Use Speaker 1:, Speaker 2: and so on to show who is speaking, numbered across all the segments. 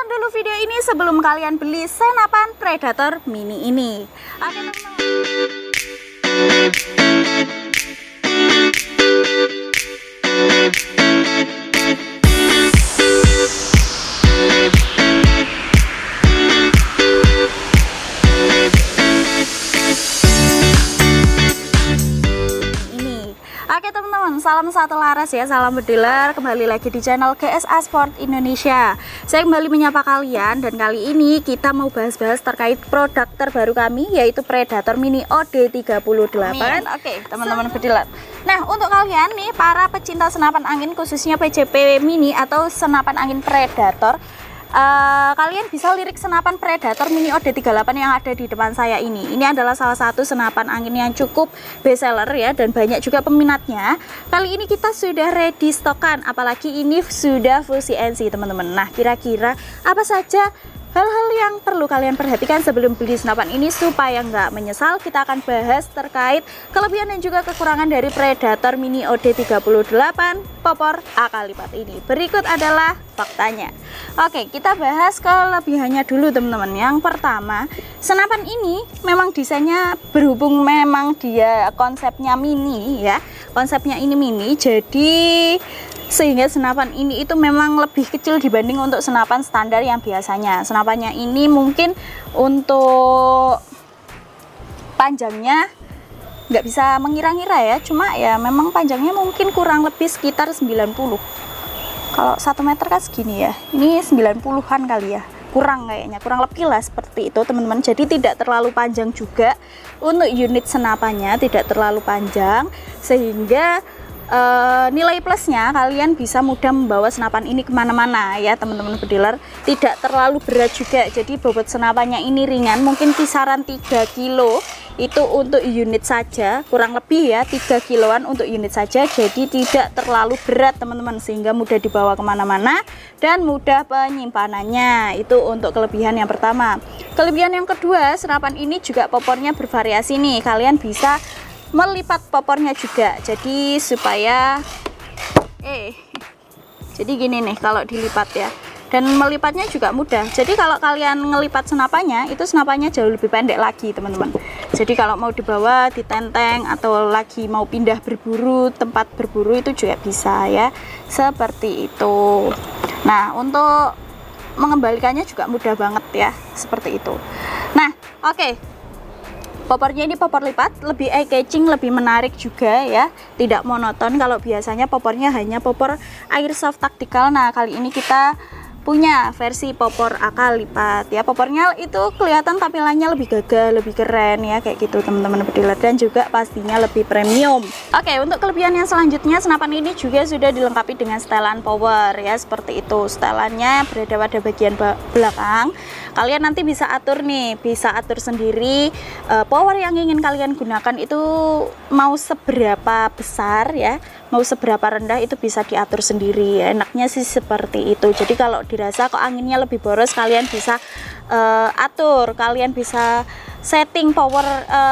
Speaker 1: tonton dulu video ini sebelum kalian beli senapan Predator Mini ini. Oke teman-teman. Oke teman-teman, salam satu laras ya, salam bediler. Kembali lagi di channel GSA Sport Indonesia. Saya kembali menyapa kalian dan kali ini kita mau bahas-bahas terkait produk terbaru kami, yaitu Predator Mini OD38. Oke teman-teman bediler. Nah untuk kalian nih para pecinta senapan angin, khususnya PJP Mini atau senapan angin Predator, kalian bisa lirik senapan Predator Mini OD38 yang ada di depan saya ini. Ini adalah salah satu senapan angin yang cukup best seller ya, dan banyak juga peminatnya. Kali ini kita sudah ready stokan, apalagi ini sudah full CNC teman-teman. Nah kira-kira apa saja hal-hal yang perlu kalian perhatikan sebelum beli senapan ini supaya nggak menyesal? Kita akan bahas terkait kelebihan dan juga kekurangan dari Predator Mini OD38 popor AK lipat ini. Berikut adalah faktanya. Oke, kita bahas kelebihannya dulu teman-teman. Yang pertama, senapan ini memang desainnya, berhubung memang dia konsepnya mini ya, konsepnya ini mini, jadi sehingga senapan ini itu memang lebih kecil dibanding untuk senapan standar yang biasanya. Senapannya ini mungkin untuk panjangnya nggak bisa mengira-ngira ya, cuma ya memang panjangnya mungkin kurang lebih sekitar 90. Kalau 1 meter kan segini ya, ini 90-an kali ya, kurang kayaknya, kurang lebih lah seperti itu teman-teman. Jadi tidak terlalu panjang juga untuk unit senapannya, tidak terlalu panjang, sehingga nilai plusnya kalian bisa mudah membawa senapan ini kemana-mana ya teman-teman bediler. Tidak terlalu berat juga, jadi bobot senapannya ini ringan, mungkin kisaran 3 kilo itu untuk unit saja, kurang lebih ya 3 kiloan untuk unit saja. Jadi tidak terlalu berat teman-teman, sehingga mudah dibawa kemana-mana dan mudah penyimpanannya. Itu untuk kelebihan yang pertama. Kelebihan yang kedua, senapan ini juga popornya bervariasi nih, kalian bisa melipat popornya juga, jadi supaya jadi gini nih kalau dilipat ya, dan melipatnya juga mudah. Jadi kalau kalian ngelipat senapannya, itu senapannya jauh lebih pendek lagi teman-teman. Jadi kalau mau dibawa di tenteng atau lagi mau pindah berburu, tempat berburu, itu juga bisa ya, seperti itu. Nah untuk mengembalikannya juga mudah banget ya, seperti itu. Nah oke, popornya ini popor lipat, lebih eye catching, lebih menarik juga ya, tidak monoton. Kalau biasanya popornya hanya popor airsoft tactical, nah kali ini kita punya versi popor AK lipat ya. Popornya itu kelihatan tampilannya lebih gagah, lebih keren ya, kayak gitu teman-teman bediler, dan juga pastinya lebih premium. Oke, untuk kelebihan yang selanjutnya, senapan ini juga sudah dilengkapi dengan setelan power ya, seperti itu. Setelannya berada pada bagian belakang. Kalian nanti bisa atur nih, bisa atur sendiri power yang ingin kalian gunakan itu mau seberapa besar ya, mau seberapa rendah, itu bisa diatur sendiri ya. Enaknya sih seperti itu. Jadi kalau dirasa kok anginnya lebih boros, kalian bisa atur, kalian bisa setting power,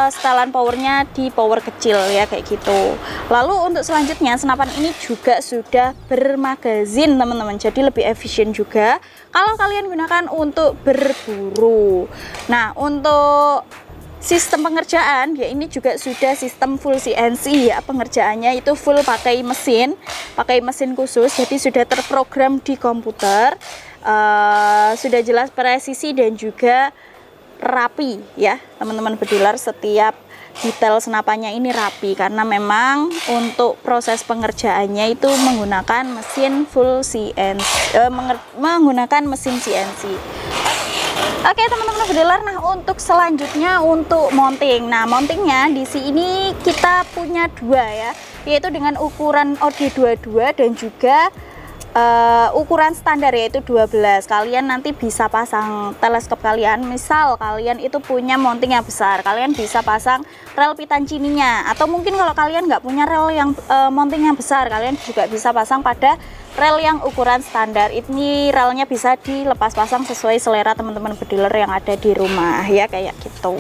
Speaker 1: setelan powernya di power kecil ya, kayak gitu. Lalu untuk selanjutnya, senapan ini juga sudah bermagazin teman-teman, jadi lebih efisien juga kalau kalian gunakan untuk berburu. Nah untuk sistem pengerjaan ya, ini juga sudah sistem full CNC ya, pengerjaannya itu full pakai mesin khusus, jadi sudah terprogram di komputer, sudah jelas presisi dan juga rapi ya teman-teman bediler. Setiap detail senapannya ini rapi karena memang untuk proses pengerjaannya itu menggunakan mesin full CNC, menggunakan mesin CNC. Oke teman-teman bediler, nah untuk selanjutnya untuk mounting. Nah mountingnya di sini kita punya dua ya, yaitu dengan ukuran OD22 dan juga ukuran standar yaitu 12. Kalian nanti bisa pasang teleskop kalian, misal kalian itu punya mounting yang besar, kalian bisa pasang rel pitancininya, atau mungkin kalau kalian nggak punya rel yang mounting yang besar, kalian juga bisa pasang pada rel yang ukuran standar. Ini relnya bisa dilepas pasang sesuai selera teman-teman bediler yang ada di rumah ya, kayak gitu.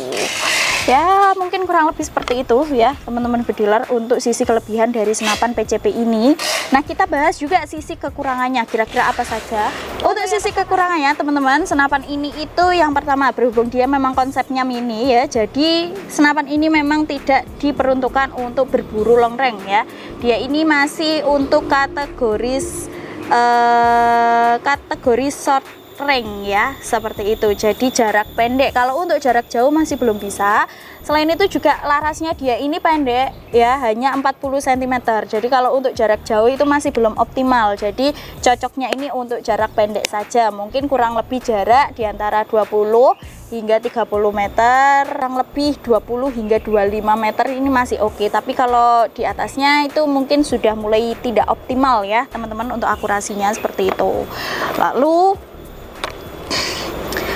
Speaker 1: Ya, mungkin kurang lebih seperti itu ya teman-teman bediler untuk sisi kelebihan dari senapan PCP ini. Nah, kita bahas juga sisi kekurangannya, kira-kira apa saja. Untuk sisi kekurangannya teman-teman, senapan ini itu yang pertama, berhubung dia memang konsepnya mini ya, jadi senapan ini memang tidak diperuntukkan untuk berburu long range ya. Dia ini masih untuk kategori short range ya, seperti itu. Jadi jarak pendek. Kalau untuk jarak jauh masih belum bisa. Selain itu juga larasnya dia ini pendek ya, hanya 40 cm. Jadi kalau untuk jarak jauh itu masih belum optimal. Jadi cocoknya ini untuk jarak pendek saja. Mungkin kurang lebih jarak di antara 20 hingga 30 meter, kurang lebih 20 hingga 25 meter ini masih oke. Tapi kalau di atasnya itu mungkin sudah mulai tidak optimal ya teman-teman untuk akurasinya, seperti itu.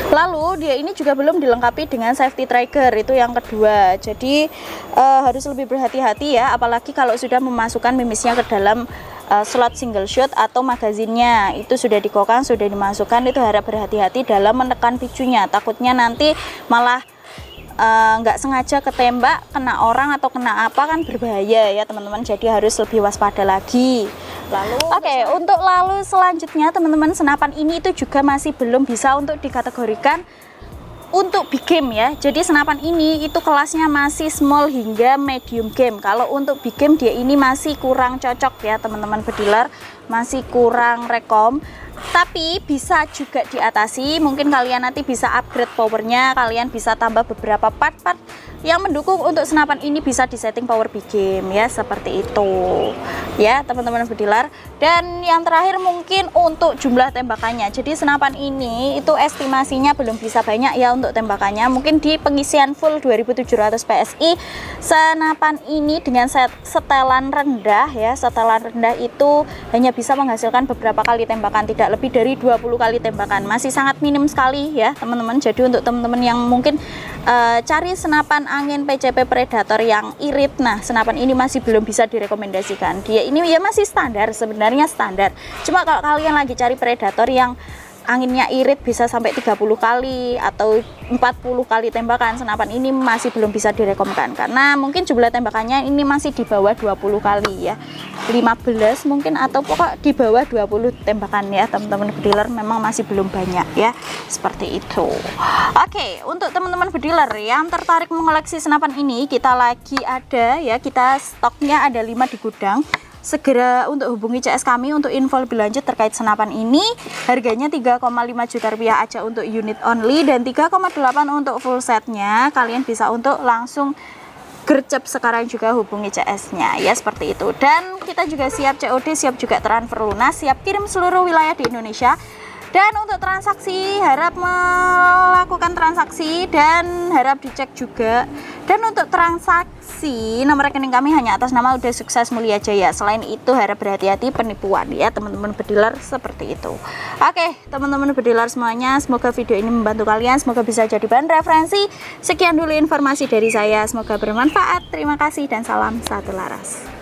Speaker 1: Lalu dia ini juga belum dilengkapi dengan safety trigger, itu yang kedua. Jadi harus lebih berhati-hati ya, apalagi kalau sudah memasukkan mimisnya ke dalam slot single shot atau magazinnya itu sudah dikokang, sudah dimasukkan, itu harap berhati-hati dalam menekan picunya. Takutnya nanti malah nggak sengaja ketembak, kena orang atau kena apa, kan berbahaya ya teman-teman. Jadi harus lebih waspada lagi. Lalu untuk selanjutnya teman-teman, senapan ini itu juga masih belum bisa untuk dikategorikan untuk big game ya. Jadi senapan ini itu kelasnya masih small hingga medium game. Kalau untuk big game dia ini masih kurang cocok ya teman-teman bediler, masih kurang rekom. Tapi bisa juga diatasi, mungkin kalian nanti bisa upgrade powernya, kalian bisa tambah beberapa part-part yang mendukung untuk senapan ini bisa disetting power big game ya, seperti itu ya teman-teman bediler. Dan yang terakhir mungkin untuk jumlah tembakannya. Jadi senapan ini itu estimasinya belum bisa banyak ya untuk tembakannya. Mungkin di pengisian full 2700 PSI senapan ini dengan setelan rendah ya, setelan rendah itu hanya bisa menghasilkan beberapa kali tembakan, tidak lebih dari 20 kali tembakan. Masih sangat minim sekali ya teman-teman. Jadi untuk teman-teman yang mungkin cari senapan angin PCP Predator yang irit, nah senapan ini masih belum bisa direkomendasikan. Dia ini ya masih standar, sebenarnya standar. Cuma kalau kalian lagi cari Predator yang anginnya irit bisa sampai 30 kali atau 40 kali tembakan, senapan ini masih belum bisa direkomendasikan karena mungkin jumlah tembakannya ini masih di bawah 20 kali ya, 15 mungkin, atau pokok di bawah 20 tembakan ya teman-teman bediler, memang masih belum banyak ya, seperti itu. Oke, untuk teman-teman bediler yang tertarik mengoleksi senapan ini, kita lagi ada ya, kita stoknya ada 5 di gudang. Segera untuk hubungi CS kami untuk info lebih lanjut terkait senapan ini. Harganya 3,5 juta rupiah aja untuk unit only dan 3,8 untuk full setnya. Kalian bisa untuk langsung gercep sekarang juga hubungi CS-nya ya, seperti itu. Dan kita juga siap COD, siap juga transfer lunas, siap kirim seluruh wilayah di Indonesia. Dan untuk transaksi harap melakukan transaksi dan harap dicek juga. Dan untuk transaksi nomor rekening kami hanya atas nama Udah Sukses Mulia Jaya. Selain itu harap berhati-hati penipuan ya teman-teman bediler, seperti itu. Oke teman-teman bediler semuanya, semoga video ini membantu kalian, semoga bisa jadi bahan referensi. Sekian dulu informasi dari saya, semoga bermanfaat. Terima kasih dan salam satu laras.